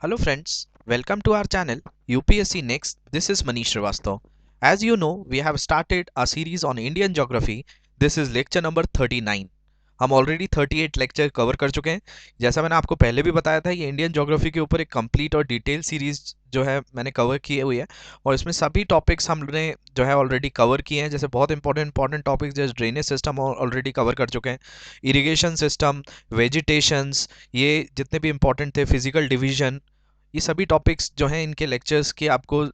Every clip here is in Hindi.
Hello friends, welcome to our channel UPSC Next. This is Manish Srivastav. As you know, we have started a series on Indian geography. This is lecture number 39. हम ऑलरेडी 38 लेक्चर कवर कर चुके हैं। जैसा मैंने आपको पहले भी बताया था, ये इंडियन ज्योग्राफी के ऊपर एक कंप्लीट और डिटेल सीरीज जो है मैंने कवर किए हुई है और इसमें सभी टॉपिक्स हमने जो है ऑलरेडी कवर किए हैं। जैसे बहुत इंपॉर्टेंट टॉपिक्स जैसे ड्रेनेज सिस्टम ऑलरेडी कवर कर चुके हैं, इरिगेशन सिस्टम, वेजिटेशंस, ये जितने भी इंपॉर्टेंट थे, फिजिकल डिवीजन, ये सभी टॉपिक्स जो हैं इनके लेक्चर्स के आपको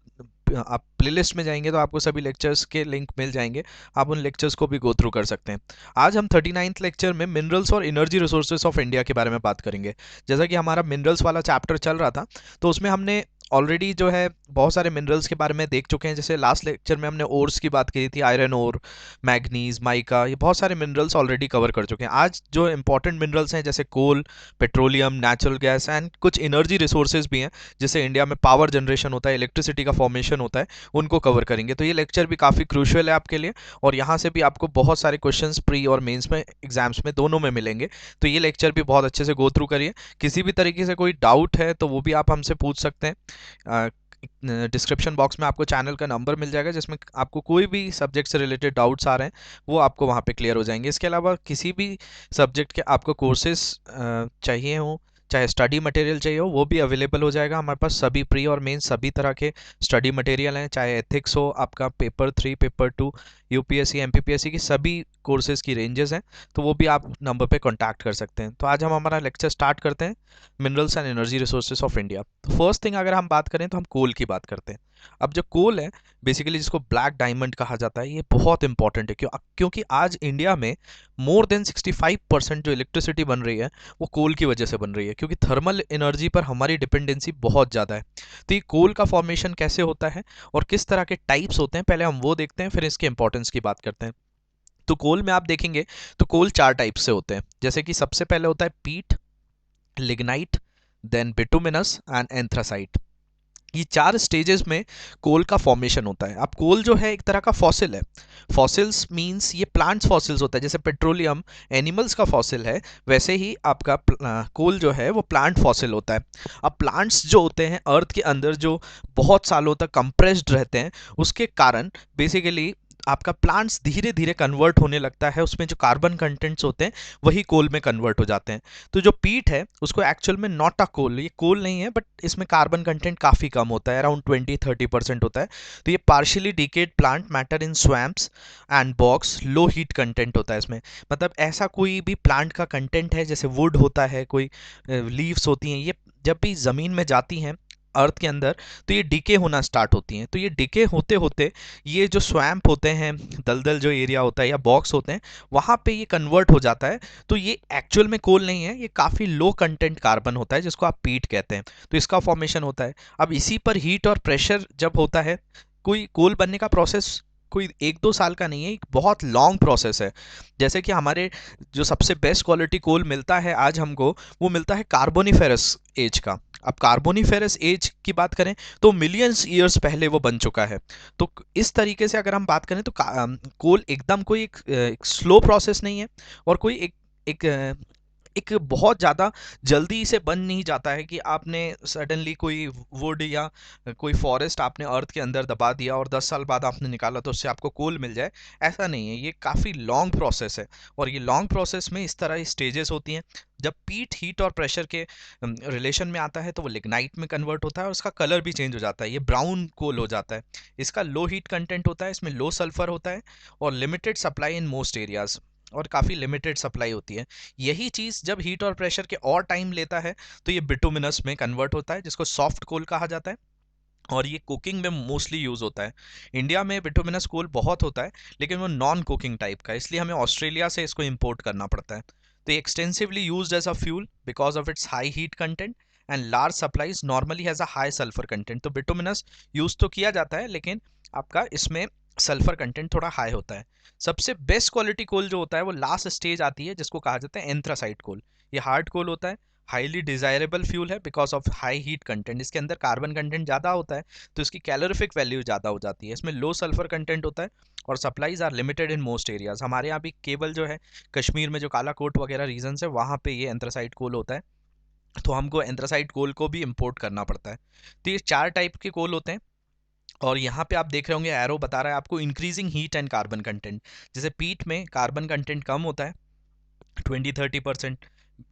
आप प्लेलिस्ट में जाएंगे तो आपको सभी लेक्चर्स के लिंक मिल जाएंगे। आप उन लेक्चर्स को भी गो थ्रू कर सकते हैं। आज हम 39th लेक्चर में मिनरल्स और एनर्जी रिसोर्सेज ऑफ इंडिया के बारे में बात करेंगे। जैसा कि हमारा मिनरल्स वाला चैप्टर चल रहा था तो उसमें हमने ऑलरेडी जो है बहुत सारे मिनरल्स के बारे में देख चुके हैं। जैसे लास्ट लेक्चर में हमने ओर्स की बात की थी, आयरन ओर, मैग्नीज, माइका, ये बहुत सारे मिनरल्स ऑलरेडी कवर कर चुके हैं। आज जो इंपॉर्टेंट मिनरल्स हैं जैसे कोल, पेट्रोलियम, नेचुरल गैस एंड कुछ एनर्जी रिसोर्सेज भी हैं जिससे इंडिया में पावर जनरेशन होता है, इलेक्ट्रिसिटी का फॉर्मेशन होता है, उनको कवर करेंगे। तो ये लेक्चर भी काफ़ी क्रूशियल है आपके लिए और यहाँ से भी आपको बहुत सारे क्वेश्चंस प्री और मेंस में, एग्जाम्स में, दोनों में मिलेंगे। तो ये लेक्चर भी बहुत अच्छे से गो थ्रू करिए। किसी भी तरीके से कोई डाउट है तो वो भी आप हमसे पूछ सकते हैं। डिस्क्रिप्शन बॉक्स में आपको चैनल का नंबर मिल जाएगा जिसमें आपको कोई भी सब्जेक्ट से रिलेटेड डाउट्स आ रहे हैं वो आपको वहाँ पे क्लियर हो जाएंगे। इसके अलावा किसी भी सब्जेक्ट के आपको कोर्सेज चाहिए हो, चाहे स्टडी मटेरियल चाहिए हो, वो भी अवेलेबल हो जाएगा। हमारे पास सभी प्री और मेन सभी तरह के स्टडी मटेरियल हैं, चाहे एथिक्स हो, आपका पेपर 3, पेपर 2, यूपीएससी, एमपीपीएससी की सभी कोर्सेज की रेंजेस हैं, तो वो भी आप नंबर पे कांटेक्ट कर सकते हैं। तो आज हम हमारा लेक्चर स्टार्ट करते हैं, minerals and energy resources of India. तो फर्स्ट थिंग अगर हम बात करें तो हम कोल की बात करते हैं। अब जो कोल है, बेसिकली जिसको ब्लैक डायमंड कहा जाता है, ये बहुत इंपॉर्टेंट है क्योंकि आज इंडिया में मोर देन 65% जो इलेक्ट्रिसिटी बन रही है वो कोल की वजह से बन रही है, क्योंकि थर्मल एनर्जी पर हमारी डिपेंडेंसी बहुत ज़्यादा है। तो ये कोल का फॉर्मेशन कैसे होता है और किस तरह के टाइप्स होते हैं, पहले हम वो देखते हैं, फिर इसके इंपॉर्टेंस की बात करते हैं। तो कोल में आप देखेंगे तो कोल 4 टाइप से होते हैं। जैसे कि सबसे पहले होता है peat, lignite, then bituminous and anthracite. ये 4 स्टेजेस में कोल का फॉर्मेशन होता है। अब कोल जो है एक तरह का फॉसिल है। फॉसिल्स मींस ये प्लांट्स फॉसिल्स होता है। जैसे पेट्रोलियम एनिमल्स का फॉसिल है, वैसे ही आपका कोल जो है वो प्लांट फॉसिल होता है। अब प्लांट्स जो होते हैं अर्थ के अंदर जो बहुत सालों तक कंप्रेस्ड रहते हैं, उसके कारण बेसिकली आपका प्लांट्स धीरे धीरे कन्वर्ट होने लगता है, उसमें जो कार्बन कंटेंट्स होते हैं वही कोल में कन्वर्ट हो जाते हैं। तो जो पीट है उसको एक्चुअल में नॉट अ कोल, ये कोल नहीं है, बट इसमें कार्बन कंटेंट काफ़ी कम होता है, अराउंड 20-30% होता है। तो ये partially decade plant matter in swamps and box, low heat content होता है इसमें। मतलब ऐसा कोई भी प्लांट का कंटेंट है, जैसे वुड होता है, कोई लीव्स होती हैं, ये जब भी ज़मीन में जाती हैं अर्थ के अंदर तो ये डिके होना स्टार्ट होती हैं। तो ये डिके होते होते ये जो स्वैम्प होते हैं, दलदल जो एरिया होता है या बॉक्स होते हैं, वहाँ पे ये कन्वर्ट हो जाता है। तो ये एक्चुअल में कोल नहीं है, ये काफ़ी लो कंटेंट कार्बन होता है जिसको आप पीट कहते हैं। तो इसका फॉर्मेशन होता है। अब इसी पर हीट और प्रेशर जब होता है, कोई कोल बनने का प्रोसेस कोई 1-2 साल का नहीं है, एक बहुत लॉन्ग प्रोसेस है। जैसे कि हमारे जो सबसे बेस्ट क्वालिटी कोल मिलता है आज हमको, वो मिलता है कार्बोनिफेरस एज का। अब कार्बोनिफेरस एज की बात करें तो मिलियंस ईयर्स पहले वो बन चुका है। तो इस तरीके से अगर हम बात करें तो कोल एकदम कोई एक स्लो प्रोसेस नहीं है और कोई एक एक बहुत ज़्यादा जल्दी से बन नहीं जाता है कि आपने सडनली कोई वुड या कोई फॉरेस्ट आपने अर्थ के अंदर दबा दिया और 10 साल बाद आपने निकाला तो उससे आपको कोल मिल जाए, ऐसा नहीं है। ये काफ़ी लॉन्ग प्रोसेस है और ये लॉन्ग प्रोसेस में इस तरह स्टेजेस होती हैं। जब पीट हीट और प्रेशर के रिलेशन में आता है तो वो लिग्नाइट में कन्वर्ट होता है और उसका कलर भी चेंज हो जाता है, ये ब्राउन कोल हो जाता है। इसका लो हीट कंटेंट होता है, इसमें लो सल्फर होता है और limited supply in most areas, और काफ़ी लिमिटेड सप्लाई होती है। यही चीज़ जब हीट और प्रेशर के और टाइम लेता है तो ये बिटुमिनस में कन्वर्ट होता है, जिसको सॉफ्ट कोल कहा जाता है और ये कुकिंग में मोस्टली यूज़ होता है। इंडिया में बिटुमिनस कोल बहुत होता है लेकिन वो नॉन कुकिंग टाइप का है, इसलिए हमें ऑस्ट्रेलिया से इसको इंपोर्ट करना पड़ता है। तो ये extensively used as a fuel because of its high heat content and large supplies, normally has a high sulphur content. तो बिटुमिनस यूज़ तो किया जाता है लेकिन आपका इसमें सल्फर कंटेंट थोड़ा हाई होता है। सबसे बेस्ट क्वालिटी कोल जो होता है वो लास्ट स्टेज आती है जिसको कहा जाता है एंथ्रासाइट कोल। ये हार्ड कोल होता है, हाईली डिजायरेबल फ्यूल है because of high heat content. इसके अंदर कार्बन कंटेंट ज़्यादा होता है तो इसकी कैलोरीफिक वैल्यू ज़्यादा हो जाती है। इसमें लो सल्फर कंटेंट होता है और supplies are limited in most areas. हमारे यहाँ भी केवल जो है कश्मीर में जो काला कोट वगैरह रीजन है वहाँ पे ये एंथ्रासाइट कोल होता है। तो हमको एंथ्रासाइट कोल को भी इंपोर्ट करना पड़ता है। तो ये 4 टाइप के कोल होते हैं। और यहाँ पे आप देख रहे होंगे एरो बता रहा है आपको increasing heat and carbon content. जैसे पीट में कार्बन कंटेंट कम होता है 20-30%।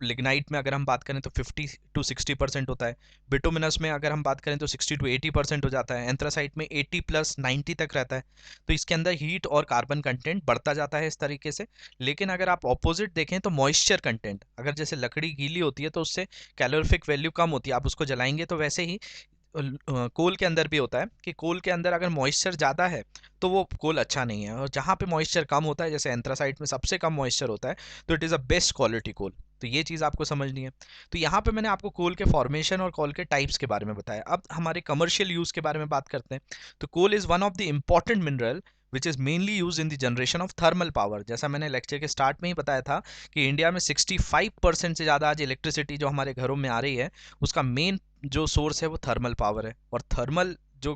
लिग्नाइट में अगर हम बात करें तो 50-60% होता है। बिटुमिनस में अगर हम बात करें तो 60-80% हो जाता है। एंथ्रासाइट में 80+90 तक रहता है। तो इसके अंदर हीट और कार्बन कंटेंट बढ़ता जाता है इस तरीके से। लेकिन अगर आप ऑपोजिट देखें तो मॉइस्चर कंटेंट, अगर जैसे लकड़ी गीली होती है तो उससे कैलोरीफिक वैल्यू कम होती है, आप उसको जलाएंगे तो वैसे ही कोल के अंदर भी होता है कि कोल के अंदर अगर मॉइस्चर ज़्यादा है तो वो कोल अच्छा नहीं है, और जहाँ पे मॉइस्चर कम होता है, जैसे एंथ्रासाइट में सबसे कम मॉइस्चर होता है, तो it is a best quality coal. तो ये चीज़ आपको समझनी है। तो यहाँ पे मैंने आपको कोल के फॉर्मेशन और कोल के टाइप्स के बारे में बताया। अब हमारे कमर्शियल यूज़ के बारे में बात करते हैं। तो coal is one of the important mineral which is mainly use in the generation of thermal power. जैसा मैंने लेक्चर के स्टार्ट में ही बताया था कि इंडिया में 65% से ज़्यादा आज इलेक्ट्रिसिटी जो हमारे घरों में आ रही है, उसका मेन जो सोर्स है वो थर्मल पावर है। और थर्मल जो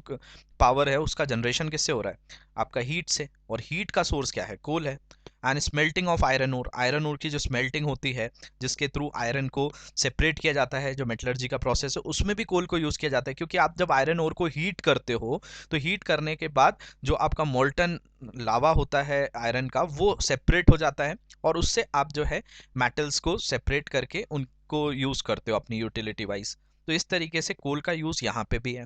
पावर है उसका जनरेशन किससे हो रहा है? आपका हीट से। और हीट का सोर्स क्या है? कोल है। And smelting of iron ore, iron ore की जो स्मेल्टिंग होती है जिसके थ्रू आयरन को सेपरेट किया जाता है, जो मेटलर्जी का प्रोसेस है उसमें भी कोल को यूज़ किया जाता है। क्योंकि आप जब आयरन ओर को हीट करते हो तो हीट करने के बाद जो आपका मोल्टन लावा होता है आयरन का वो सेपरेट हो जाता है, और उससे आप जो है मेटल्स को सेपरेट करके उनको यूज़ करते हो अपनी यूटिलिटी वाइज। तो इस तरीके से कोल का यूज़ यहाँ पे भी है।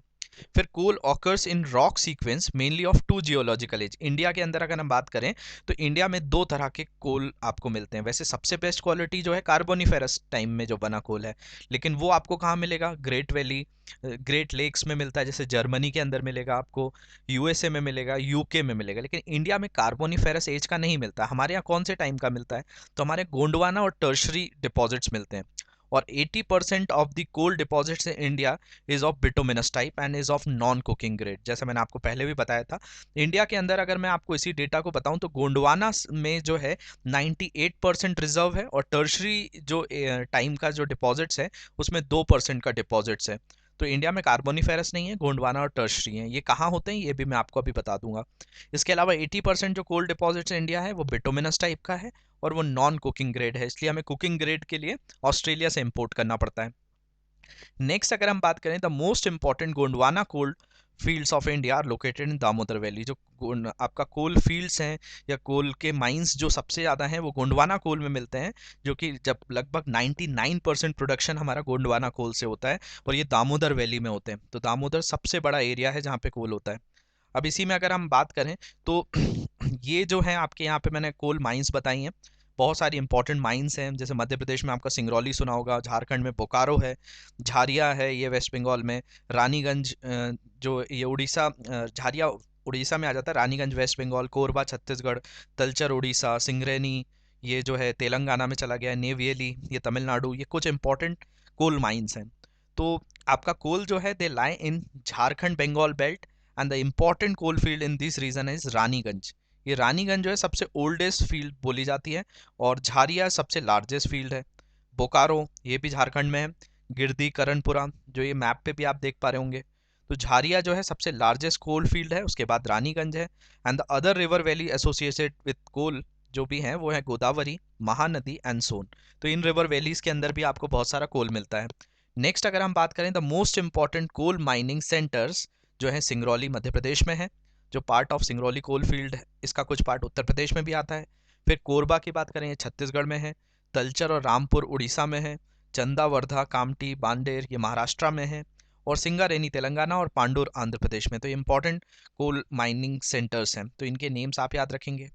फिर coal occurs in rock sequence mainly of 2 geological age. India के अंदर अगर हम बात करें तो इंडिया में 2 तरह के कोल आपको मिलते हैं। वैसे सबसे बेस्ट क्वालिटी जो है कार्बोनिफेरस टाइम में जो बना कोल है, लेकिन वो आपको कहाँ मिलेगा? ग्रेट वैली, ग्रेट लेक्स में मिलता है। जैसे जर्मनी के अंदर मिलेगा आपको, यूएसए में मिलेगा, यूके में मिलेगा। लेकिन इंडिया में कार्बोनिफेरस एज का नहीं मिलता। हमारे यहाँ कौन से टाइम का मिलता है? तो हमारे गोंडवाना और टर्शरी डिपॉजिट्स मिलते हैं। और 80% of the coal deposits in India is of bituminous type and is of non coking grade. जैसे मैंने आपको पहले भी बताया था, इंडिया के अंदर अगर मैं आपको इसी डेटा को बताऊं तो गोंडवाना में जो है 98% रिजर्व है, और टर्शरी जो टाइम का जो डिपॉजिट्स है उसमें 2% का डिपॉजिट्स है। तो इंडिया में कार्बोनिफेरस नहीं है, गोंडवाना और टर्शरी हैं। ये कहाँ होते हैं ये भी मैं आपको अभी बता दूंगा। इसके अलावा 80% जो कोल डिपॉजिट्स इंडिया है वो बिटुमिनस टाइप का है, और वो नॉन कुकिंग ग्रेड है, इसलिए हमें कुकिंग ग्रेड के लिए ऑस्ट्रेलिया से इंपोर्ट करना पड़ता है। नेक्स्ट अगर हम बात करें the most important Gondwana coal fields of India are located in Damodar valley. जो आपका कोल फील्ड्स हैं या कोल के माइंस जो सबसे ज़्यादा हैं वो गोंडवाना कोल में मिलते हैं, जो कि जब लगभग 99% प्रोडक्शन हमारा गोंडवाना कोल से होता है, और ये दामोदर वैली में होते हैं। तो दामोदर सबसे बड़ा एरिया है जहाँ पे कोल होता है। अब इसी में अगर हम बात करें तो ये जो है आपके यहाँ पे मैंने कोल माइंस बताई हैं। बहुत सारी इंपॉर्टेंट माइंस हैं, जैसे मध्य प्रदेश में आपका सिंगरौली सुना होगा, झारखंड में बोकारो है, झारिया है ये वेस्ट बंगाल में, रानीगंज जो ये उड़ीसा, झारिया उड़ीसा में आ जाता है, रानीगंज वेस्ट बंगाल, कोरबा छत्तीसगढ़, तलचर उड़ीसा, सिंगरेनी ये जो है तेलंगाना में चला गया है, नेवियली ये तमिलनाडु। ये कुछ इंपॉर्टेंट कोल माइंस हैं। तो आपका कोल जो है they lie in Jharkhand Bengal belt, and the important coal field in this region is Raniganj. ये रानीगंज जो है सबसे ओल्डेस्ट फील्ड बोली जाती है, और झारिया सबसे लार्जेस्ट फील्ड है। बोकारो ये भी झारखंड में है, गिरदी करणपुरा जो ये मैप पे भी आप देख पा रहे होंगे। तो झारिया जो है सबसे लार्जेस्ट कोल फील्ड है, उसके बाद रानीगंज है। And the other river valley associated with coal जो भी हैं वो है गोदावरी, महानदी एंड सोन। तो इन रिवर वैलीज के अंदर भी आपको बहुत सारा कोल मिलता है। नेक्स्ट अगर हम बात करें the most important coal mining centres जो है सिंगरौली मध्य प्रदेश में है, जो part of Singrauli coal field है, इसका कुछ पार्ट उत्तर प्रदेश में भी आता है। फिर कोरबा की बात करें ये छत्तीसगढ़ में है, तलचर और रामपुर उड़ीसा में है, चंदा वर्धा कामटी बांडेर ये महाराष्ट्र में है, और सिंगारेनी तेलंगाना और पांडुर आंध्र प्रदेश में। तो ये इंपॉर्टेंट कोल माइनिंग सेंटर्स हैं, तो इनके नेम्स आप याद रखेंगे।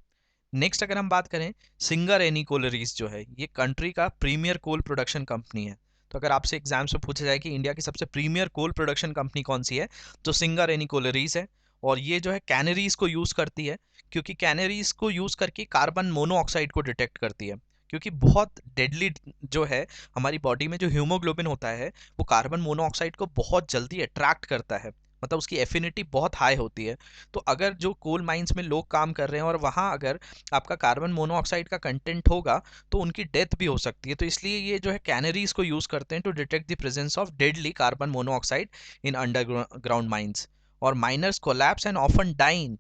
नेक्स्ट अगर हम बात करें, सिंगारेनी कोलरीज जो है ये कंट्री का प्रीमियर कोल प्रोडक्शन कंपनी है। तो अगर आपसे एग्जाम्स में पूछा जाए कि इंडिया की सबसे प्रीमियर कोल प्रोडक्शन कंपनी कौन सी है, तो सिंगारेनी कोलरीज है। और ये जो है कैनरीज को यूज़ करती है, क्योंकि कैनरीज को यूज़ करके कार्बन मोनोऑक्साइड को डिटेक्ट करती है। क्योंकि बहुत डेडली जो है हमारी बॉडी में जो हीमोग्लोबिन होता है वो कार्बन मोनोऑक्साइड को बहुत जल्दी अट्रैक्ट करता है, मतलब उसकी एफिनिटी बहुत हाई होती है। तो अगर जो कोल माइंस में लोग काम कर रहे हैं और वहाँ अगर आपका कार्बन मोनोऑक्साइड का कंटेंट होगा तो उनकी डेथ भी हो सकती है। तो इसलिए ये जो है कैनरीज को यूज़ करते हैं to detect the presence of deadly carbon monoxide in underground mines. और miners collapse and often die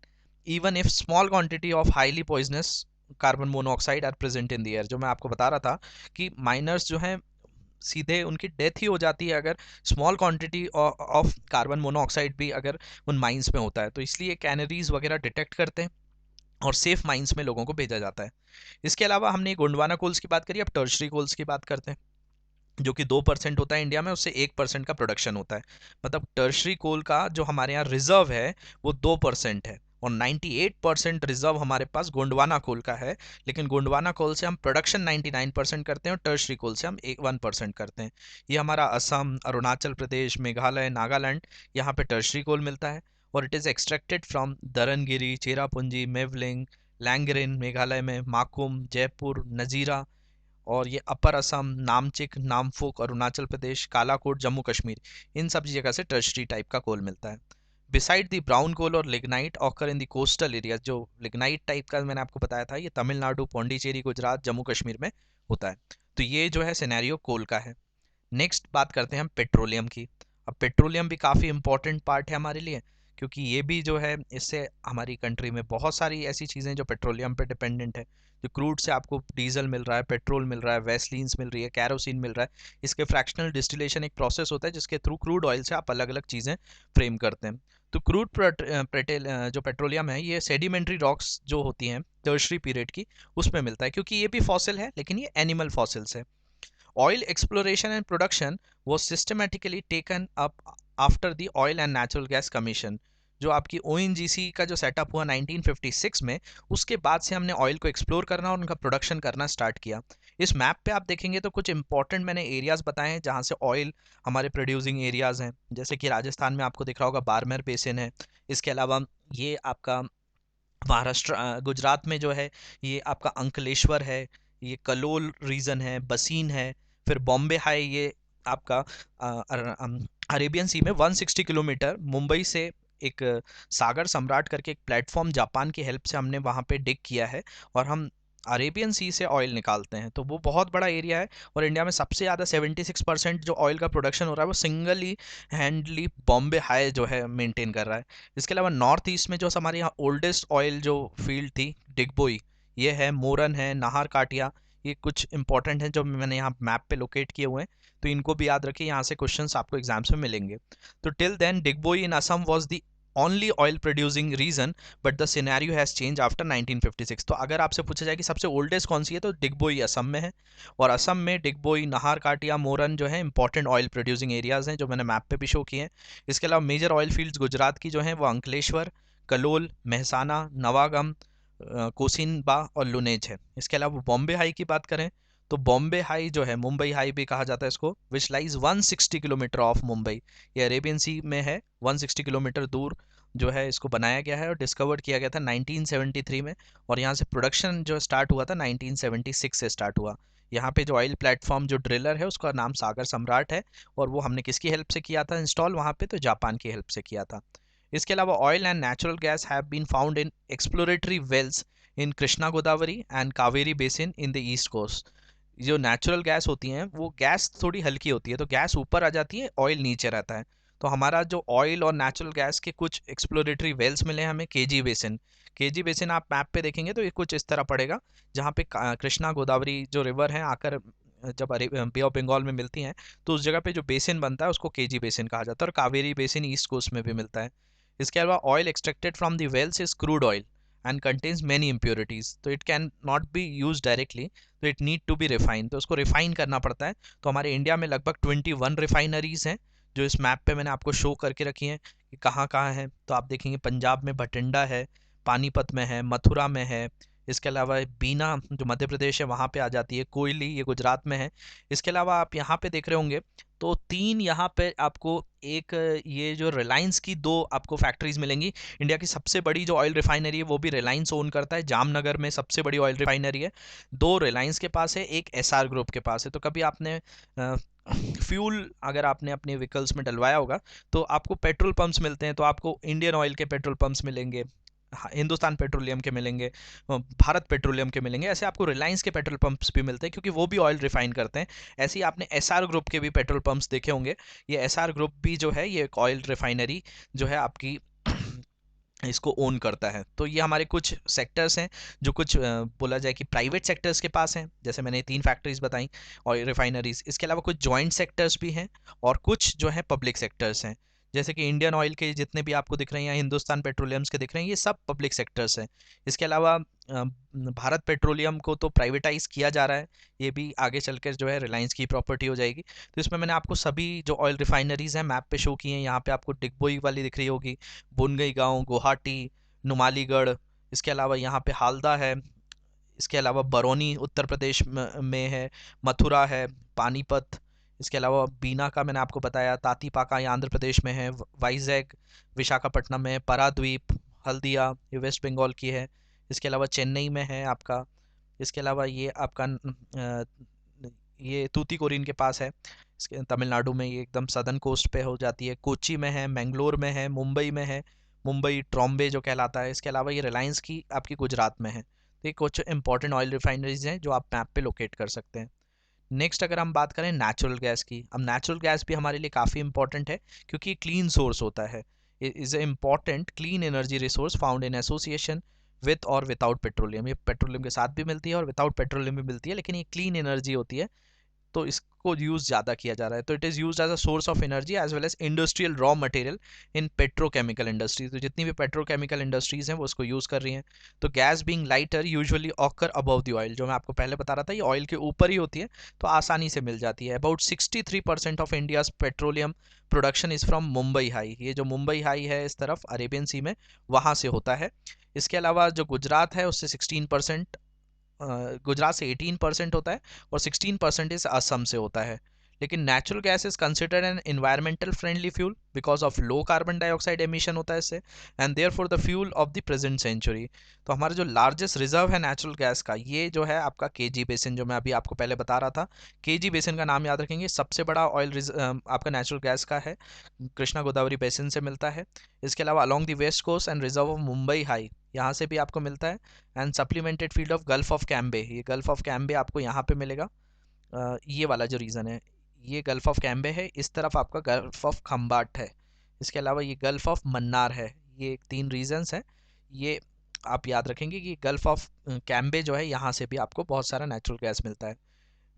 even if small quantity of highly poisonous carbon monoxide are present in the air. जो मैं आपको बता रहा था कि माइनर्स जो हैं सीधे उनकी डेथ ही हो जाती है अगर small quantity of carbon monoxide भी अगर उन माइंस में होता है। तो इसलिए कैनरीज वगैरह डिटेक्ट करते हैं और सेफ माइंस में लोगों को भेजा जाता है। इसके अलावा हमने गोंडवाना कोल्स की बात करी, अब टर्शरी कोल्स की बात करते हैं, जो कि 2% होता है इंडिया में, उससे 1% का प्रोडक्शन होता है। मतलब टर्शरी कोल का जो हमारे यहाँ रिजर्व है वो 2% है, और 98% रिजर्व हमारे पास गोंडवाना कोल का है। लेकिन गोंडवाना कोल से हम प्रोडक्शन 99% करते हैं और टर्शरी कोल से हम 1% करते हैं। ये हमारा असम, अरुणाचल प्रदेश, मेघालय, नागालैंड, यहाँ पे टर्शरी कोल मिलता है। और it is extracted from Darrangiri, Cherrapunji, Mawlong, Langrin Meghalaya में, माकुम, जयपुर, नजीरा, और ये अपर असम, नामचिक, नामफुक अरुणाचल प्रदेश, कालाकोट जम्मू कश्मीर, इन सब जगह से टर्शरी टाइप का कोल मिलता है। बिसाइड द ब्राउन कोल और lignite occur in the coastal area, जो लिग्नाइट टाइप का मैंने आपको बताया था, ये तमिलनाडु, पौंडीचेरी, गुजरात, जम्मू कश्मीर में होता है। तो ये जो है सिनेरियो कोल का है। नेक्स्ट बात करते हैं हम पेट्रोलियम की। अब पेट्रोलियम भी काफ़ी इंपॉर्टेंट पार्ट है हमारे लिए, क्योंकि ये भी जो है, इससे हमारी कंट्री में बहुत सारी ऐसी चीज़ें जो पेट्रोलियम पे डिपेंडेंट है। जो क्रूड से आपको डीजल मिल रहा है, पेट्रोल मिल रहा है, वैसलीन्स मिल रही है, कैरोसिन मिल रहा है। इसके फ्रैक्शनल डिस्टिलेशन एक प्रोसेस होता है जिसके थ्रू क्रूड ऑयल से आप अलग अलग चीज़ें फ्रेम करते हैं। तो क्रूड जो पेट्रोलियम है, ये सेडिमेंट्री रॉक्स जो होती हैं टर्शरी पीरियड की, उसमें मिलता है, क्योंकि ये भी फॉसिल है लेकिन ये एनिमल फॉसिल्स है। Oil exploration and production was systematically taken up after the Oil and Natural Gas Commission। जो आपकी ONGC का जो सेटअप हुआ 1956 में, उसके बाद से हमने ऑयल को एक्सप्लोर करना और उनका प्रोडक्शन करना स्टार्ट किया। इस मैप पे आप देखेंगे तो कुछ इंपॉर्टेंट मैंने एरियाज बताए हैं जहाँ से ऑयल हमारे प्रोड्यूसिंग एरियाज हैं। जैसे कि राजस्थान में आपको दिख रहा होगा बारमेर बेसिन है। इसके अलावा ये आपका महाराष्ट्र, गुजरात में जो है ये आपका अंकलेश्वर है, ये कलोल रीजन है, बसीन है, फिर बॉम्बे हाई, ये आपका अरेबियन सी में 160 किलोमीटर मुंबई से एक सागर सम्राट करके एक प्लेटफॉर्म जापान की हेल्प से हमने वहाँ पे डिग किया है, और हम अरेबियन सी से ऑयल निकालते हैं। तो वो बहुत बड़ा एरिया है, और इंडिया में सबसे ज़्यादा 76% जो ऑयल का प्रोडक्शन हो रहा है वो सिंगली हैंडली बॉम्बे हाई जो है मेंटेन कर रहा है। इसके अलावा नॉर्थ ईस्ट में जो हमारे यहाँ ओल्डेस्ट ऑयल जो फील्ड थी डिगबोई, ये है, मोरन है, नाहर काटिया, ये कुछ इंपॉर्टेंट हैं जो मैंने यहाँ मैप पे लोकेट किए हुए हैं। तो इनको भी याद रखिए, यहाँ से क्वेश्चंस आपको एग्जाम्स में मिलेंगे। तो till then Digboi in Assam was the only oil producing region, but the scenario has change after 1956। तो अगर आपसे पूछा जाए कि सबसे ओल्डेस्ट कौन सी है, तो डिगबोई असम में है। और असम में डिगबोई, नाहर काटिया, मोरन जो है इंपॉर्टेंट ऑयल प्रोड्यूसिंग एरियाज हैं जो मैंने मैप पे भी शो किए हैं। इसके अलावा मेजर ऑयल फील्ड्स गुजरात की जो हैं वो अंकलेश्वर, कलोल, महसाना, नवागम, कोसिनबा और लुनेज है। इसके अलावा बॉम्बे हाई की बात करें तो बॉम्बे हाई जो है, मुंबई हाई भी कहा जाता है इसको, which lies 160 kilometre of Mumbai, ये अरेबियन सी में है, 160 किलोमीटर दूर जो है इसको बनाया गया है, और डिस्कवर्ड किया गया था 1973 में। और यहाँ से प्रोडक्शन जो स्टार्ट हुआ था 1976 से स्टार्ट हुआ। यहाँ पे जो ऑयल प्लेटफॉर्म जो ड्रिलर है उसका नाम सागर सम्राट है, और वो हमने किसकी हेल्प से किया था इंस्टॉल वहाँ पे, तो जापान की हेल्प से किया था। इसके अलावा oil and natural gas have been found in exploratory wells in Krishna Godavari and Kaveri basin in the east coast. जो नेचुरल गैस होती हैं वो गैस थोड़ी हल्की होती है, तो गैस ऊपर आ जाती है, ऑयल नीचे रहता है। तो हमारा जो ऑयल और नेचुरल गैस के कुछ एक्सप्लोरेटरी वेल्स मिले हैं हमें केजी बेसिन। केजी बेसिन आप मैप पे देखेंगे तो ये कुछ इस तरह पड़ेगा, जहाँ पे कृष्णा गोदावरी जो रिवर है आकर जब बे ऑफ बंगाल में मिलती हैं, तो उस जगह पे जो बेसिन बनता है उसको केजी बेसिन कहा जाता है, और कावेरी बेसिन ईस्ट कोस्ट में भी मिलता है। इसके अलावा oil extracted from the wells is crude oil and contains many impurities, तो it can not be use directly, तो it need to be refine, तो उसको रिफाइन करना पड़ता है। तो हमारे इंडिया में लगभग 21 रिफाइनरीज हैं जो इस मैप पे मैंने आपको शो करके रखी हैं कि कहाँ कहाँ है। तो आप देखेंगे पंजाब में भटिंडा है, पानीपत में है, मथुरा में है। इसके अलावा बीना जो मध्य प्रदेश है वहाँ पे आ जाती है, कोयली ये गुजरात में है। इसके अलावा आप यहाँ पे देख रहे होंगे तो 3 यहाँ पे आपको एक ये जो रिलायंस की 2 आपको फैक्ट्रीज मिलेंगी। इंडिया की सबसे बड़ी जो ऑयल रिफाइनरी है वो भी रिलायंस ओन करता है, जामनगर में सबसे बड़ी ऑयल रिफाइनरी है। 2 रिलायंस के पास है, एक एसआर ग्रुप के पास है। तो कभी आपने फ्यूल अगर आपने अपने व्हीकल्स में डलवाया होगा तो आपको पेट्रोल पंप्स मिलते हैं, तो आपको इंडियन ऑयल के पेट्रोल पंप्स मिलेंगे, हिंदुस्तान पेट्रोलियम के मिलेंगे, भारत पेट्रोलियम के मिलेंगे। ऐसे आपको रिलायंस के पेट्रोल पंप्स भी मिलते हैं क्योंकि वो भी ऑयल रिफाइन करते हैं। ऐसे ही आपने एसआर ग्रुप के भी पेट्रोल पंप्स देखे होंगे। ये एसआर ग्रुप भी जो है ये एक ऑयल रिफाइनरी जो है आपकी इसको ओन करता है। तो ये हमारे कुछ सेक्टर्स हैं जो कुछ बोला जाए कि प्राइवेट सेक्टर्स के पास हैं, जैसे मैंने 3 फैक्ट्रीज बताई और रिफाइनरीज। इसके अलावा कुछ जॉइंट सेक्टर्स भी हैं और कुछ जो है पब्लिक सेक्टर्स हैं, जैसे कि इंडियन ऑयल के जितने भी आपको दिख रहे हैं या हिंदुस्तान पेट्रोलियम्स के दिख रहे हैं, ये सब पब्लिक सेक्टर्स हैं। इसके अलावा भारत पेट्रोलियम को तो प्राइवेटाइज किया जा रहा है, ये भी आगे चलकर जो है रिलायंस की प्रॉपर्टी हो जाएगी। तो इसमें मैंने आपको सभी जो ऑयल रिफाइनरीज हैं मैप पे शो किए हैं। यहाँ पे आपको डिगबोई वाली दिख रही होगी, बुनगई गांव, गुवाहाटी, नुमालीगढ़। इसके अलावा यहाँ पे हालदा है। इसके अलावा बरौनी उत्तर प्रदेश में है, मथुरा है, पानीपत। इसके अलावा बीना का मैंने आपको बताया, तातीपाका ये आंध्र प्रदेश में है, वाइजैग विशाखापट्टनम में है, पाराद्वीप, हल्दिया ये वेस्ट बंगाल की है। इसके अलावा चेन्नई में है आपका। इसके अलावा ये आपका ये तूतीकोरिन के पास है, इसके तमिलनाडु में, ये एकदम सदर्न कोस्ट पे हो जाती है। कोची में है, मैंगलोर में है, मुंबई में है, मुंबई ट्रॉम्बे जो कहलाता है। इसके अलावा ये रिलायंस की आपकी गुजरात में है। तो ये कुछ इंपॉर्टेंट ऑयल रिफाइनरीज हैं जो आप मैप पे लोकेट कर सकते हैं। नेक्स्ट अगर हम बात करें नेचुरल गैस की, अब नेचुरल गैस भी हमारे लिए काफ़ी इंपॉर्टेंट है क्योंकि ये क्लीन सोर्स होता है। Is a important clean energy resource found in association with और विदाउट पेट्रोलियम। ये पेट्रोलियम के साथ भी मिलती है और विदाउट पेट्रोलियम भी मिलती है, लेकिन ये क्लीन एनर्जी होती है, तो इसको यूज़ ज़्यादा किया जा रहा है। तो it is use as a source of energy as well as industrial raw material in petrochemical industries. तो जितनी भी पेट्रोकेमिकल इंडस्ट्रीज हैं वो उसको यूज़ कर रही हैं। तो gas being lighter usually occur above the oil, जो मैं आपको पहले बता रहा था, ये ऑयल के ऊपर ही होती है तो आसानी से मिल जाती है। About 63% of India's petroleum production is from Mumbai high. ये जो मुंबई हाई है इस तरफ अरेबियन सी में, वहाँ से होता है। इसके अलावा जो गुजरात है उससे 16%, गुजरात से 18% होता है और 16% इस असम से होता है। लेकिन natural gas is considered an environmental friendly fuel because of low carbon dioxide emission होता है इससे, and therefore the fuel of the present century. तो हमारा जो लार्जेस्ट रिजर्व है नेचुरल गैस का, ये जो है आपका केजी बेसिन, जो मैं अभी आपको पहले बता रहा था। केजी बेसिन का नाम याद रखेंगे। सबसे बड़ा ऑयल आपका नेचुरल गैस का है, कृष्णा गोदावरी बेसिन से मिलता है। इसके अलावा along the west coast and reserve of Mumbai high, यहाँ से भी आपको मिलता है। And supplemented field of gulf of Cambay, ये गल्फ ऑफ कैम्बे आपको यहाँ पे मिलेगा। ये वाला जो रीज़न है, ये गल्फ ऑफ कैम्बे है, इस तरफ आपका गल्फ ऑफ खम्बाट है। इसके अलावा ये गल्फ ऑफ मन्नार है। ये 3 रीजन्स हैं। ये आप याद रखेंगे कि गल्फ ऑफ कैम्बे जो है, यहाँ से भी आपको बहुत सारा नेचुरल गैस मिलता है।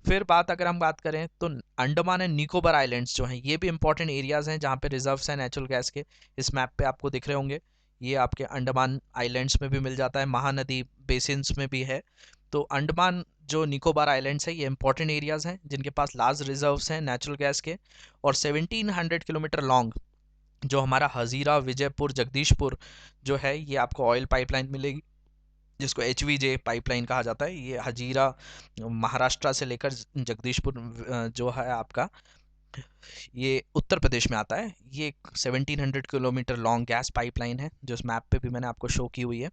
फिर अगर हम बात करें तो अंडमान एंड निकोबार आइलैंड्स जो हैं, ये भी इंपॉर्टेंट एरियाज़ हैं जहाँ पे रिजर्व्स हैं नेचुरल गैस के। इस मैप पे आपको दिख रहे होंगे, ये आपके अंडमान आइलैंड्स में भी मिल जाता है, महानदी बेसिन्स में भी है। तो अंडमान जो निकोबार आइलैंड्स है, ये इंपॉर्टेंट एरियाज़ हैं जिनके पास लार्ज रिजर्व्स हैं नेचुरल गैस के। और 1700 किलोमीटर लॉन्ग जो हमारा हजीरा, विजयपुर, जगदीशपुर जो है, ये आपको ऑयल पाइपलाइन मिलेगी जिसको HVJ पाइपलाइन कहा जाता है। ये हजीरा महाराष्ट्र से लेकर जगदीशपुर जो है आपका, ये उत्तर प्रदेश में आता है। ये 1700 किलोमीटर लॉन्ग गैस पाइपलाइन है जो इस मैप पे भी मैंने आपको शो की हुई है।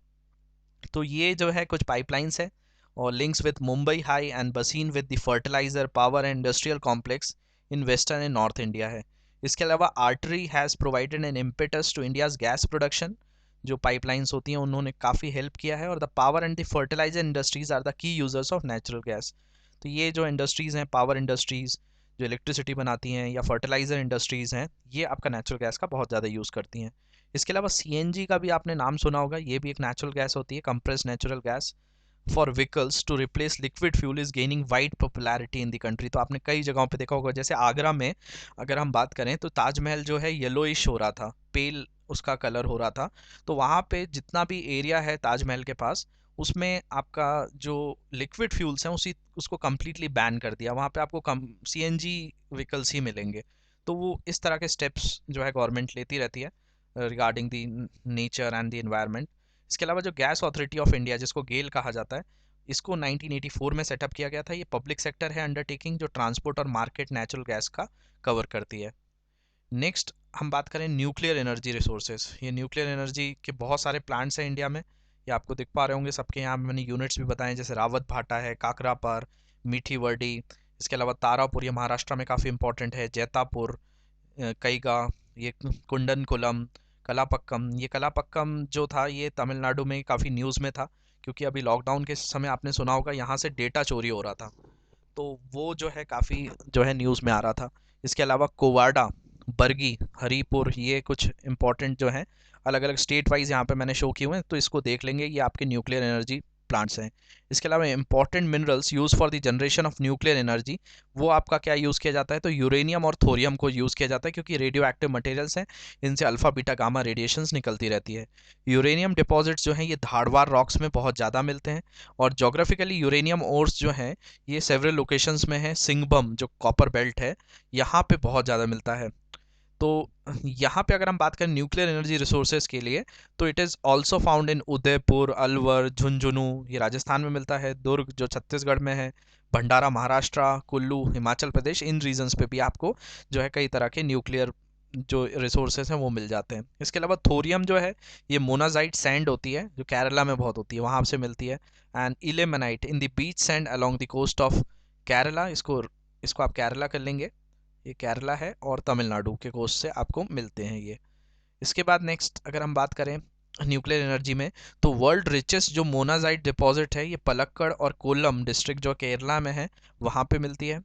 तो ये जो है कुछ पाइपलाइंस है और links with Mumbai High and Bassein with the fertiliser power and industrial complex in western and north India है। इसके अलावा artery has provided an impetus to India's gas production. जो पाइपलाइंस होती हैं उन्होंने काफ़ी हेल्प किया है। और the power and the fertiliser industries are the key users of natural gas. तो ये जो इंडस्ट्रीज़ हैं, पावर इंडस्ट्रीज़ जो इलेक्ट्रिसिटी बनाती हैं, या फर्टिलाइजर इंडस्ट्रीज़ हैं, ये आपका नेचुरल गैस का बहुत ज़्यादा यूज़ करती हैं। इसके अलावा CNG का भी आपने नाम सुना होगा, ये भी एक नेचुरल गैस होती है, compressed natural gas for vehicles to replace liquid fuel is gaining wide popularity in the country. तो आपने कई जगहों पे देखा होगा, जैसे आगरा में अगर हम बात करें तो ताजमहल जो है येलोइश हो रहा था, पेल उसका कलर हो रहा था। तो वहाँ पे जितना भी एरिया है ताजमहल के पास, उसमें आपका जो लिक्विड फ्यूल्स हैं उसको कम्प्लीटली बैन कर दिया। वहाँ पे आपको CNG व्हीकल्स ही मिलेंगे। तो वो इस तरह के स्टेप्स जो है गवर्नमेंट लेती रहती है regarding the nature and the environment. इसके अलावा जो गैस अथॉरिटी ऑफ इंडिया, जिसको गेल कहा जाता है, इसको 1984 में सेटअप किया गया था। ये पब्लिक सेक्टर है अंडरटेकिंग जो ट्रांसपोर्ट और मार्केट नेचुरल गैस का कवर करती है। नेक्स्ट हम बात करें न्यूक्लियर एनर्जी रिसोर्सेज। ये न्यूक्लियर एनर्जी के बहुत सारे प्लांट्स हैं इंडिया में, ये आपको दिख पा रहे होंगे सबके यहाँ। मैंने यूनिट्स भी बताए, जैसे रावत भाटा है, काकरापर, मीठी वर्डी। इसके अलावा तारापुर, ये महाराष्ट्र में काफ़ी इंपॉर्टेंट है, जैतापुर, कईगा, ये कुंडनकुलम, कलापक्कम। ये कलापक्कम जो था ये तमिलनाडु में काफ़ी न्यूज़ में था, क्योंकि अभी लॉकडाउन के समय आपने सुना होगा यहाँ से डेटा चोरी हो रहा था, तो वो जो है काफ़ी जो है न्यूज़ में आ रहा था। इसके अलावा कोवाडा, बरगी, हरीपुर, ये कुछ इंपॉर्टेंट जो हैं अलग अलग स्टेट वाइज यहाँ पे मैंने शो किए हुए हैं, तो इसको देख लेंगे, ये आपके न्यूक्लियर एनर्जी प्लांट्स हैं। इसके अलावा important minerals use for the generation of nuclear energy, वो आपका क्या यूज़ किया जाता है, तो यूरेनियम और थोरियम को यूज़ किया जाता है, क्योंकि रेडियो एक्टिव मटेरियल्स हैं, इनसे अल्फा बीटा गामा रेडिएशंस निकलती रहती है। यूरेनियम डिपॉजिट्स जो हैं ये धारवाड़ रॉक्स में बहुत ज़्यादा मिलते हैं, और जोग्राफिकली यूरेनियम ओर्स जो हैं ये सेवरल लोकेशंस में है। सिंगबम जो कॉपर बेल्ट है यहाँ पे बहुत ज़्यादा मिलता है। तो यहाँ पे अगर हम बात करें न्यूक्लियर एनर्जी रिसोर्सेज के लिए, तो it is also found in Udaipur, Alwar, Jhunjhunu, ये राजस्थान में मिलता है, दुर्ग जो छत्तीसगढ़ में है, भंडारा महाराष्ट्र, कुल्लू हिमाचल प्रदेश, इन रीजन्स पे भी आपको जो है कई तरह के न्यूक्लियर जो रिसोर्सेज हैं वो मिल जाते हैं। इसके अलावा थोरियम जो है ये मोनाजाइट सैंड होती है जो केरला में बहुत होती है, वहाँ से मिलती है। And ilmenite in the beach sand along the coast of Kerala, इसको इसको आप केरला कर लेंगे, ये केरला है, और तमिलनाडु के कोस्ट से आपको मिलते हैं ये। इसके बाद नेक्स्ट अगर हम बात करें न्यूक्लियर एनर्जी में, तो वर्ल्ड रिचेस्ट जो मोनाजाइट डिपॉजिट है ये पलक्कड़ और कोल्लम डिस्ट्रिक्ट जो केरला में है वहाँ पे मिलती है,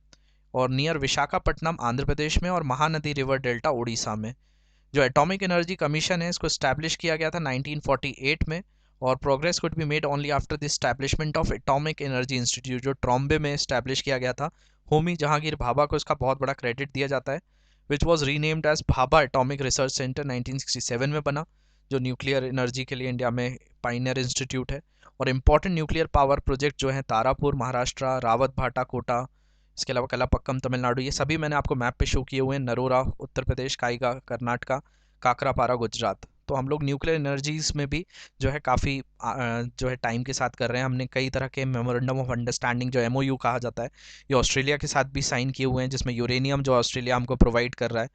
और नियर विशाखापट्टनम आंध्र प्रदेश में, और महानदी रिवर डेल्टा उड़ीसा में। जो एटॉमिक एनर्जी कमीशन है इसको इस्टेब्लिश किया गया था 1948 में, और progress could be made only after the establishment of atomic energy institute जो ट्रॉम्बे में इस्टेब्लिश किया गया था। होमी जहांगीर भाभा को इसका बहुत बड़ा क्रेडिट दिया जाता है, which was renamed as Bhabha atomic research centre, 1967 में बना, जो न्यूक्लियर एनर्जी के लिए इंडिया में पाइनियर इंस्टीट्यूट है। और इंपॉर्टेंट न्यूक्लियर पावर प्रोजेक्ट जो है तारापुर महाराष्ट्र, रावत भाटा कोटा, इसके अलावा कलापक्कम तमिलनाडु, ये सभी मैंने आपको मैप पे शो किए हुए हैं, नरोरा उत्तर प्रदेश, काइगा कर्नाटका, काकरापारा गुजरात। तो हम लोग न्यूक्लियर एनर्जीज में भी जो है काफ़ी जो है टाइम के साथ कर रहे हैं। हमने कई तरह के मेमोरेंडम ऑफ अंडरस्टैंडिंग जो एमओयू कहा जाता है ये ऑस्ट्रेलिया के साथ भी साइन किए हुए हैं, जिसमें यूरेनियम जो ऑस्ट्रेलिया हमको प्रोवाइड कर रहा है।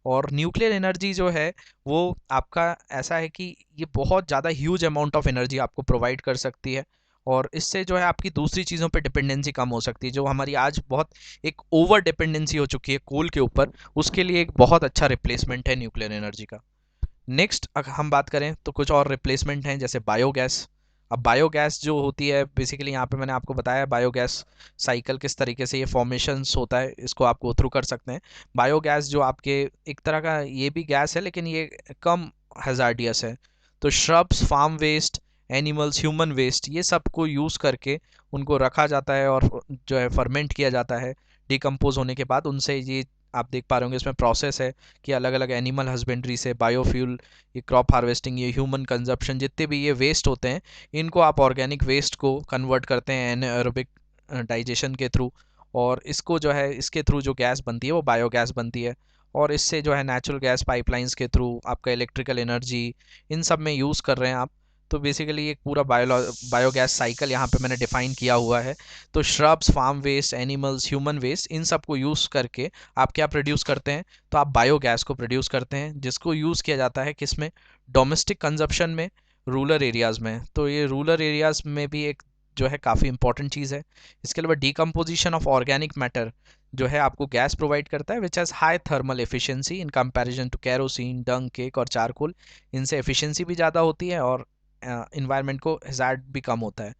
और न्यूक्लियर एनर्जी जो है वो आपका ऐसा है कि ये बहुत ज़्यादा ह्यूज अमाउंट ऑफ एनर्जी आपको प्रोवाइड कर सकती है, और इससे जो है आपकी दूसरी चीज़ों पे डिपेंडेंसी कम हो सकती है। जो हमारी आज बहुत एक ओवर डिपेंडेंसी हो चुकी है कोल के ऊपर, उसके लिए एक बहुत अच्छा रिप्लेसमेंट है न्यूक्लियर एनर्जी का। नेक्स्ट अगर हम बात करें तो कुछ और रिप्लेसमेंट हैं, जैसे बायोगैस। अब बायोगैस जो होती है बेसिकली यहाँ पे मैंने आपको बताया बायोगैस साइकिल किस तरीके से ये फॉर्मेशंस होता है, इसको आप गो थ्रू कर सकते हैं। बायोगैस जो आपके एक तरह का ये भी गैस है लेकिन ये कम हैजार्डियस है। तो shrubs, farm waste, animals, human waste, ये सब को यूज़ करके उनको रखा जाता है और जो है फर्मेंट किया जाता है। डिकम्पोज होने के बाद उनसे ये आप देख पा रहे होंगे इसमें प्रोसेस है कि अलग अलग एनिमल हस्बेंड्री से बायोफ्यूल, ये क्रॉप हार्वेस्टिंग, ये ह्यूमन कंजप्शन, जितने भी ये वेस्ट होते हैं इनको आप ऑर्गेनिक वेस्ट को कन्वर्ट करते हैं एनाएरोबिक डाइजेशन के थ्रू, और इसको जो है इसके थ्रू जो गैस बनती है वो बायोगैस बनती है। और इससे जो है नेचुरल गैस पाइपलाइंस के थ्रू आपका इलेक्ट्रिकल एनर्जी इन सब में यूज़ कर रहे हैं आप। तो बेसिकली एक पूरा बायोगैस साइकिल यहाँ पे मैंने डिफाइन किया हुआ है। तो shrubs, farm waste, animals, human waste, इन सब को यूज़ करके आप क्या प्रोड्यूस करते हैं, तो आप बायोगैस को प्रोड्यूस करते हैं, जिसको यूज़ किया जाता है किस में, डोमेस्टिक कंजप्शन में, रूरल एरियाज़ में। तो ये रूरल एरियाज़ में भी एक जो है काफ़ी इंपॉर्टेंट चीज़ है। इसके अलावा डिकम्पोजिशन ऑफ ऑर्गेनिक मैटर जो है आपको गैस प्रोवाइड करता है, which has high thermal efficiency in comparison to kerosene, dung, cake और चारकोल। इनसे एफिशिएंसी भी ज़्यादा होती है और इन्वायरमेंट को हैजार्ड भी कम होता है।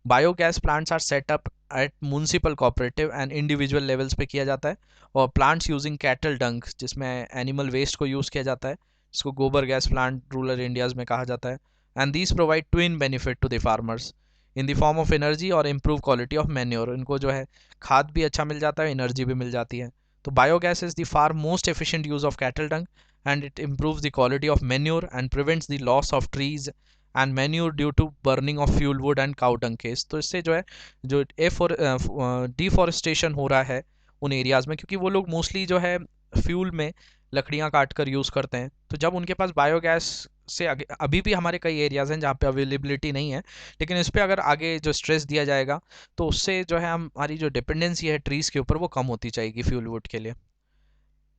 Biogas plants are set up at municipal, cooperative and individual levels पे किया जाता है, और प्लांट्स यूजिंग कैटल डंग जिसमें एनिमल वेस्ट को यूज़ किया जाता है, जिसको गोबर गैस प्लांट रूरल इंडियाज़ में कहा जाता है। And these provide twin benefit to the farmers in the form of energy और इम्प्रूव क्वालिटी ऑफ मैन्योर। इनको जो है खाद भी अच्छा मिल जाता है, एनर्जी भी मिल जाती है। तो biogas is the far most efficient use of cattle dung, and it improves the quality of manure and prevents the loss of trees and manure due to burning of fuel wood and cow dung cakes. तो इससे जो है जो डिफॉरेस्टेशन हो रहा है उन एरियाज़ में, क्योंकि वो लोग मोस्टली जो है फ्यूल में लकड़ियाँ काट कर यूज़ करते हैं, तो जब उनके पास बायोगैस से अभी भी हमारे कई एरियाज़ हैं जहाँ पे अवेलेबिलिटी नहीं है, लेकिन इस पर अगर आगे जो स्ट्रेस दिया जाएगा तो उससे जो है हमारी जो डिपेंडेंसी है ट्रीज़ के ऊपर वो कम होती जाएगी फ्यूल वुड के लिए।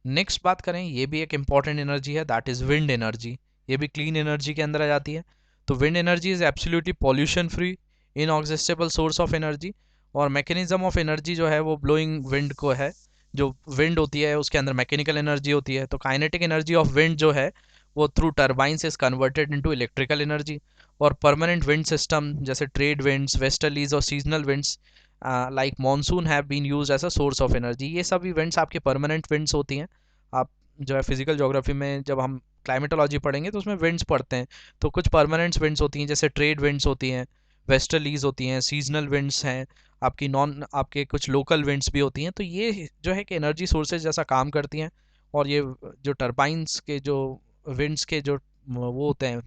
नेक्स्ट बात करें, ये भी एक इंपॉर्टेंट एनर्जी है, दैट इज़ विंड एनर्जी। ये भी क्लीन एनर्जी के अंदर आ जाती है। तो wind energy is absolutely pollution free, inexhaustible source of energy, और मैकेनिज्म ऑफ एनर्जी जो है वो ब्लोइंग विंड को है। जो विंड होती है उसके अंदर मैकेनिकल एनर्जी होती है, तो काइनेटिक एनर्जी ऑफ विंड जो है वो through turbines is converted into electrical energy. और परमानेंट विंड सिस्टम जैसे ट्रेड विंड्स, वेस्टर्लीज और seasonal winds like monsoon have been used as a source of energy. ये सभी विंड्स आपके परमानेंट विंड्स होती हैं, आप जो है फिजिकल ज्योग्राफी में जब हम क्लाइमेटोलॉजी पढ़ेंगे तो उसमें विंड्स पढ़ते हैं। तो कुछ परमानेंट विंड्स होती हैं, जैसे ट्रेड विंड्स होती हैं, वेस्टर्लीज होती हैं, सीजनल विंड्स हैं, आपकी नॉन आपके कुछ लोकल विंड्स भी होती हैं। तो ये जो है कि एनर्जी सोर्सेज जैसा काम करती हैं। और ये जो टर्बाइंस के जो विंड्स के जो वो होते हैं,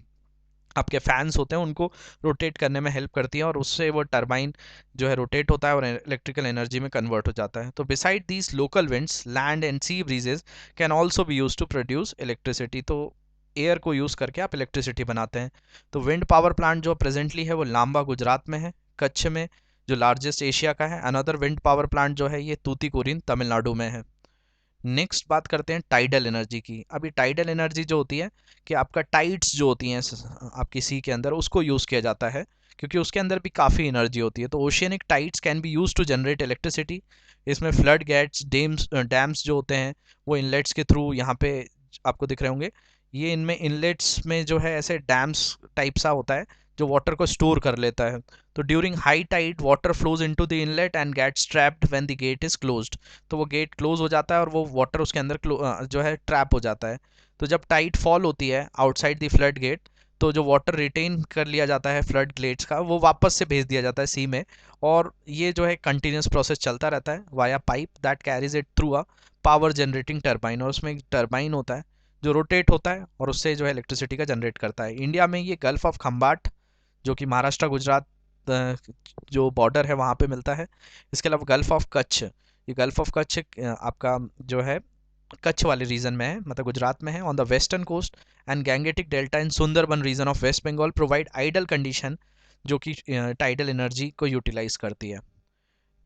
आपके फैंस होते हैं, उनको रोटेट करने में हेल्प करती है, और उससे वो टरबाइन जो है रोटेट होता है और इलेक्ट्रिकल एनर्जी में कन्वर्ट हो जाता है। तो beside these local winds, land and sea breezes can also be use to produce electricity. तो एयर को यूज़ करके आप इलेक्ट्रिसिटी बनाते हैं। तो विंड पावर प्लांट जो प्रेजेंटली है वो लांबा गुजरात में है, कच्छ में जो लार्जेस्ट एशिया का है। अनदर विंड पावर प्लांट जो है ये तूतीकोरिन तमिलनाडु में है। नेक्स्ट बात करते हैं टाइडल एनर्जी की। अभी टाइडल एनर्जी जो होती है कि आपका टाइड्स जो होती हैं आपकी सी के अंदर, उसको यूज़ किया जाता है, क्योंकि उसके अंदर भी काफ़ी एनर्जी होती है। तो oceanic tides can be use to generate electricity. इसमें फ्लड गेट्स, डैम्स जो होते हैं वो इनलेट्स के थ्रू, यहाँ पे आपको दिख रहे होंगे, ये इनमें इनलेट्स में जो है ऐसे डैम्स टाइप सा होता है जो वाटर को स्टोर कर लेता है। तो during high tide water flows into the inlet and gates trapped when the gate is closed. तो वो गेट क्लोज हो जाता है और वो वाटर उसके अंदर जो है ट्रैप हो जाता है। तो जब टाइड फॉल होती है आउटसाइड द फ्लड गेट, तो जो वाटर रिटेन कर लिया जाता है फ्लड गेट्स का, वो वापस से भेज दिया जाता है सी में। और ये जो है कंटिन्यूस प्रोसेस चलता रहता है via pipe that carries it through a power generating turbine. और उसमें एक टर्बाइन होता है जो रोटेट होता है और उससे जो है इलेक्ट्रिसिटी का जनरेट करता है। इंडिया में ये गल्फ ऑफ खम्बाट, जो कि महाराष्ट्र गुजरात जो बॉर्डर है वहाँ पे मिलता है। इसके अलावा गल्फ ऑफ कच्छ, ये गल्फ ऑफ कच्छ आपका जो है कच्छ वाले रीजन में है, मतलब गुजरात में है, on the western coast. And gangetic delta in Sundarban region of west Bengal provide ideal condition, जो कि टाइडल एनर्जी को यूटिलाइज करती है।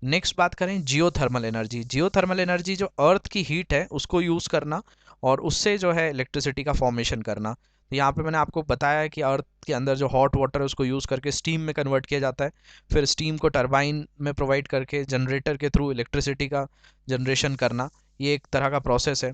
नेक्स्ट बात करें जियोथर्मल एनर्जी। जियोथर्मल एनर्जी जो अर्थ की हीट है उसको यूज़ करना और उससे जो है इलेक्ट्रिसिटी का फॉर्मेशन करना। तो यहाँ पे मैंने आपको बताया है कि अर्थ के अंदर जो हॉट वाटर है उसको यूज़ करके स्टीम में कन्वर्ट किया जाता है, फिर स्टीम को टरबाइन में प्रोवाइड करके जनरेटर के थ्रू इलेक्ट्रिसिटी का जनरेशन करना, ये एक तरह का प्रोसेस है।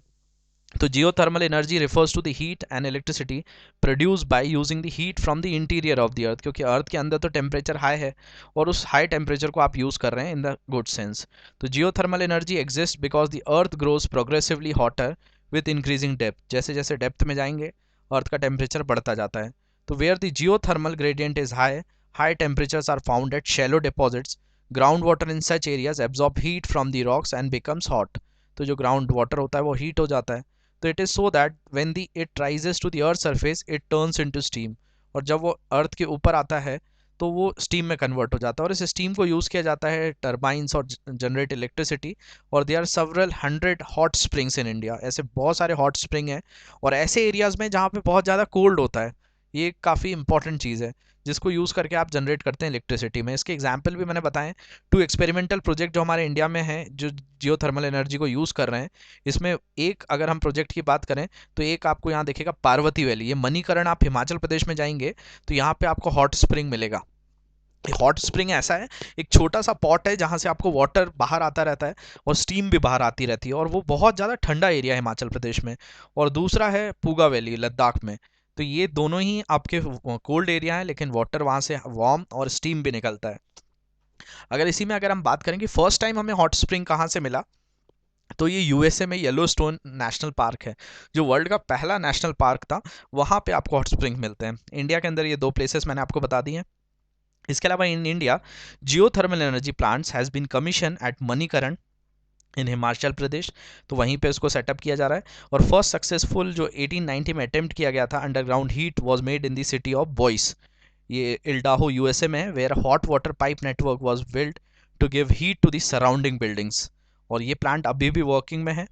तो geothermal energy refers to the heat and electricity produced by using the heat from the interior of the earth, क्योंकि अर्थ के अंदर तो टेम्परेचर हाई है और उस हाई टेम्परेचर को आप यूज़ कर रहे हैं इन द गुड सेंस। तो geothermal energy exist because the earth grows progressively hotter with increasing depth. जैसे जैसे डेप्थ में जाएंगे अर्थ का टेम्परेचर बढ़ता जाता है। तो where the geothermal gradient is high, high temperatures are found at shallow deposits. Ground water in such areas absorb heat from the rocks and becomes hot. तो जो ग्राउंड वाटर होता है वो हीट हो जाता है। तो it is so that when the it rises to the earth surface it turns into steam. और जब वो अर्थ के ऊपर आता है तो वो स्टीम में कन्वर्ट हो जाता है, और इस स्टीम को यूज़ किया जाता है टर्बाइंस और जनरेट इलेक्ट्रिसिटी। और they are several hundred hot springs in India. ऐसे बहुत सारे हॉट स्प्रिंग हैं और ऐसे एरियाज़ में जहाँ पे बहुत ज़्यादा कोल्ड होता है। ये काफ़ी इंपॉर्टेंट चीज़ है जिसको यूज़ करके आप जनरेट करते हैं इलेक्ट्रिसिटी में। इसके एग्जाम्पल भी मैंने बताएं। 2 एक्सपेरिमेंटल प्रोजेक्ट जो हमारे इंडिया में हैं जो जियोथर्मल एनर्जी को यूज़ कर रहे हैं, इसमें एक अगर हम प्रोजेक्ट की बात करें तो एक आपको यहाँ देखेगा पार्वती वैली। ये मणिकरण, आप हिमाचल प्रदेश में जाएंगे तो यहाँ पे आपको हॉट स्प्रिंग मिलेगा। हॉट स्प्रिंग ऐसा है, एक छोटा सा पॉट है जहाँ से आपको वाटर बाहर आता रहता है और स्टीम भी बाहर आती रहती है, और वो बहुत ज़्यादा ठंडा एरिया है हिमाचल प्रदेश में। और दूसरा है पूगा वैली लद्दाख में। तो ये दोनों ही आपके कोल्ड एरिया है, लेकिन वाटर वहाँ से वार्म और स्टीम भी निकलता है। अगर इसी में अगर हम बात करें कि फर्स्ट टाइम हमें हॉट स्प्रिंग कहाँ से मिला, तो ये यूएसए में येलोस्टोन नेशनल पार्क है, जो वर्ल्ड का पहला नेशनल पार्क था। वहाँ पे आपको हॉट स्प्रिंग मिलते हैं। इंडिया के अंदर ये 2 प्लेसेस मैंने आपको बता दी हैं। इसके अलावा in India geothermal energy plants has been commission at Manikaran in Himachal Pradesh. तो वहीं पे इसको सेटअप किया जा रहा है। और फर्स्ट सक्सेसफुल जो 1890 में अटेम्प्ट किया गया था underground heat was made in the city of Boise, ये इल्डाहो यूएसए में है, where hot water pipe network was built to give heat to the surrounding buildings. और ये प्लांट अभी भी वर्किंग में है।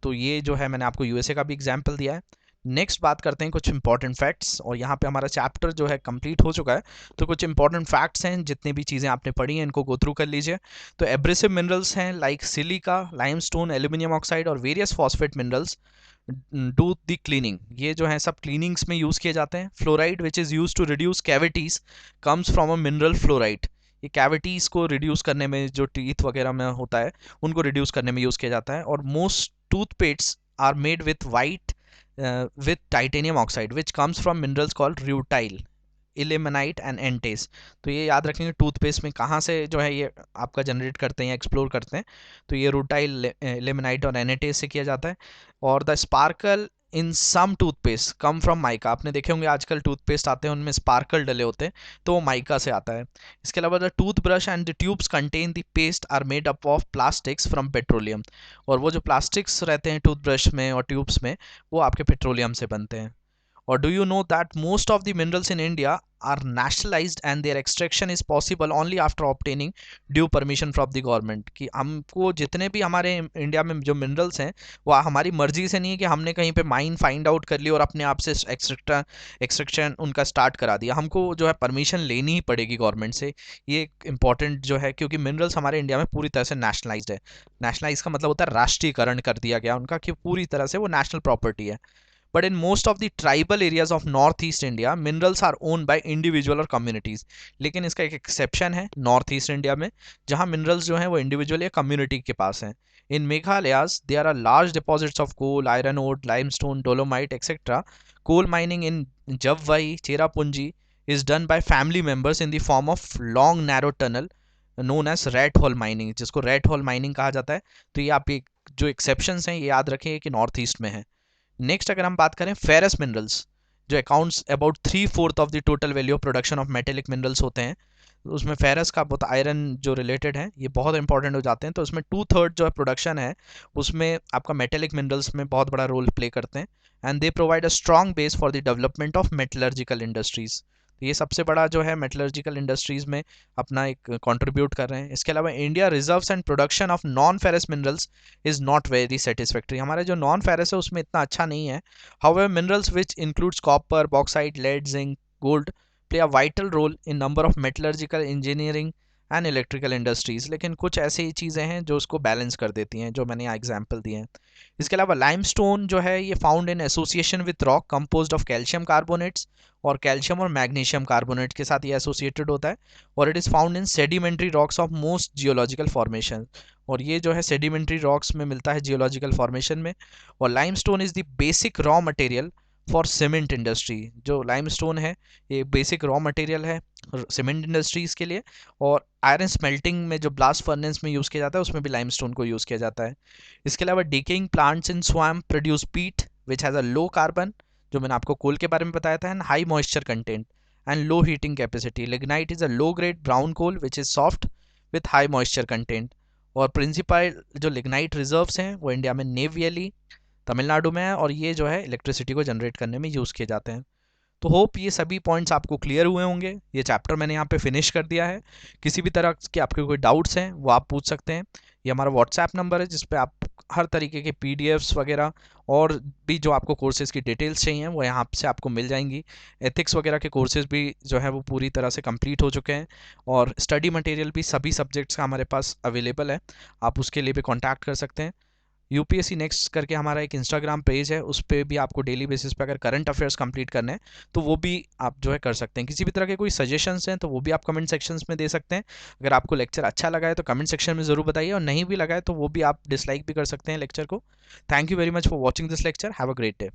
तो ये जो है मैंने आपको यूएसए का भी एग्जाम्पल दिया है। नेक्स्ट बात करते हैं कुछ इंपॉर्टेंट फैक्ट्स, और यहाँ पे हमारा चैप्टर जो है कंप्लीट हो चुका है। तो कुछ इंपॉर्टेंट फैक्ट्स हैं, जितनी भी चीज़ें आपने पढ़ी हैं इनको गो थ्रू कर लीजिए। तो एब्रेसिव मिनरल्स हैं like silica, limestone, aluminium oxide और various phosphate minerals do the cleaning. ये जो है सब क्लीनिंग्स में यूज़ किए जाते हैं। Fluoride which is use to reduce cavities comes from a mineral fluoride. ये कैविटीज़ को रिड्यूस करने में, जो टीथ वगैरह में होता है उनको रिड्यूस करने में यूज़ किया जाता है। और most toothpastes are made with white with titanium oxide which comes from minerals called rutile ilmenite and anatase. तो ये याद रखेंगे टूथपेस्ट में कहाँ से जो है ये आपका जनरेट करते हैं या एक्सप्लोर करते हैं, तो ये रूटाइल, इलेमेनाइट और एनेटेस से किया जाता है। और the sparkle in some toothpaste come from mica. आपने देखे होंगे आजकल टूथपेस्ट आते हैं उनमें स्पार्कल डले होते हैं, तो वो माइका से आता है। इसके अलावा the tooth brush and the tubes contain the paste are made up of plastics from petroleum. और वो जो प्लास्टिक्स रहते हैं टूथब्रश में और ट्यूब्स में, वो आपके पेट्रोलियम से बनते हैं। Or do you know that most of the minerals in India are nationalized and their extraction is possible only after obtaining due permission from the government? कि हमको जितने भी हमारे इंडिया में जो मिनरल्स हैं वो हमारी मर्जी से नहीं है कि हमने कहीं पे माइन फाइंड आउट कर ली और अपने आप से एक्सट्रैक्शन उनका स्टार्ट करा दिया। हमको जो है परमिशन लेनी ही पड़ेगी गवर्नमेंट से। ये एक इम्पॉर्टेंट जो है, क्योंकि मिनरल्स हमारे इंडिया में पूरी तरह से नेशनलाइज्ड है। नेशनलाइज का मतलब होता है राष्ट्रीयकरण कर दिया गया उनका, कि पूरी तरह से वो नेशनल प्रॉपर्टी है। But in most of the tribal areas of northeast India, minerals are owned by individual और communities। लेकिन इसका एक एक्सेप्शन है नॉर्थ ईस्ट इंडिया में, जहां मिनरल्स जो हैं वो इंडिविजुअल या कम्युनिटी के पास हैं। In Meghalaya's there are large deposits of coal, iron ore, limestone, dolomite etcetera. Coal mining in Jowai, Cherrapunji is done by family members in the form of long narrow tunnel known as rat hole mining, जिसको रेट होल माइनिंग कहा जाता है। तो ये आप जो एक्सेप्शंस हैं ये याद रखें कि नॉर्थ ईस्ट में है। नेक्स्ट अगर हम बात करें फेरस मिनरल्स, जो accounts about 3/4 of the total value of production of metallic minerals होते हैं, तो उसमें फेरस का बहुत आयरन जो रिलेटेड है ये बहुत इंपॉर्टेंट हो जाते हैं। तो उसमें 2/3 जो है प्रोडक्शन है उसमें आपका मेटेलिक मिनरल्स में बहुत बड़ा रोल प्ले करते हैं। And they provide a strong base for the development of metallurgical industries. तो ये सबसे बड़ा जो है मेटलर्जिकल इंडस्ट्रीज में अपना एक कंट्रीब्यूट कर रहे हैं। इसके अलावा India reserves and production of non ferrous minerals is not very satisfactory. हमारे जो नॉन फेरस है उसमें इतना अच्छा नहीं है। However minerals which includes copper, bauxite, lead, zinc, gold play a vital role in number of metallurgical, engineering and electrical industries. लेकिन कुछ ऐसी चीज़ें हैं जो उसको बैलेंस कर देती हैं, जो मैंने यहाँ एग्जाम्पल दिए हैं। इसके अलावा लाइमस्टोन जो है ये found in association with rock composed of calcium carbonates, और कैल्शियम और मैग्नीशियम कार्बोनेट के साथ ये एसोसिएटेड होता है। और it is found in sedimentary rocks of most geological formation. और ये जो है सेडिमेंट्री रॉक्स में मिलता है जियोलॉजिकल फॉर्मेशन में। और limestone is the basic raw material for cement industry. जो लाइमस्टोन है ये बेसिक रॉ मटेरियल है सीमेंट इंडस्ट्रीज़ के लिए। और आयरन स्मेल्टिंग में जो ब्लास्ट फर्नेस में यूज़ किया जाता है उसमें भी लाइमस्टोन को यूज़ किया जाता है। इसके अलावा decaying plants in swamp produce पीट which has a low carbon, जो मैंने आपको कोल के बारे में बताया था, and high moisture content and low heating capacity. Lignite is a low grade brown coal which is soft with high moisture content. और प्रिंसिपल जो लिग्नाइट रिजर्व्स हैं वो इंडिया में नेव वैली, तमिलनाडु में है, और ये जो है इलेक्ट्रिसिटी को जनरेट करने में यूज़ किए जाते हैं। तो होप ये सभी पॉइंट्स आपको क्लियर हुए होंगे। ये चैप्टर मैंने यहाँ पे फिनिश कर दिया है। किसी भी तरह के आपके कोई डाउट्स हैं वो आप पूछ सकते हैं। ये हमारा व्हाट्सएप नंबर है जिस पे आप हर तरीके के पीडीएफ्स वगैरह और भी जो आपको कोर्सेज़ की डिटेल्स चाहिए वो यहाँ से आपको मिल जाएंगी। एथिक्स वगैरह के कोर्सेज़ भी जो है वो पूरी तरह से कंप्लीट हो चुके हैं, और स्टडी मटेरियल भी सभी सब्जेक्ट्स का हमारे पास अवेलेबल है। आप उसके लिए भी कॉन्टैक्ट कर सकते हैं। यूपीएससी नेक्स्ट करके हमारा एक इंस्टाग्राम पेज है, उस पर भी आपको डेली बेसिस पे अगर करंट अफेयर्स कंप्लीट करने हैं तो वो भी आप जो है कर सकते हैं। किसी भी तरह के कोई सजेशंस हैं तो वो भी आप कमेंट सेक्शंस में दे सकते हैं। अगर आपको लेक्चर अच्छा लगा है तो कमेंट सेक्शन में ज़रूर बताइए, और नहीं भी लगा है तो वो भी आप डिसलाइक भी कर सकते हैं लेक्चर को। Thank you very much for watching this lecture. Have a great day.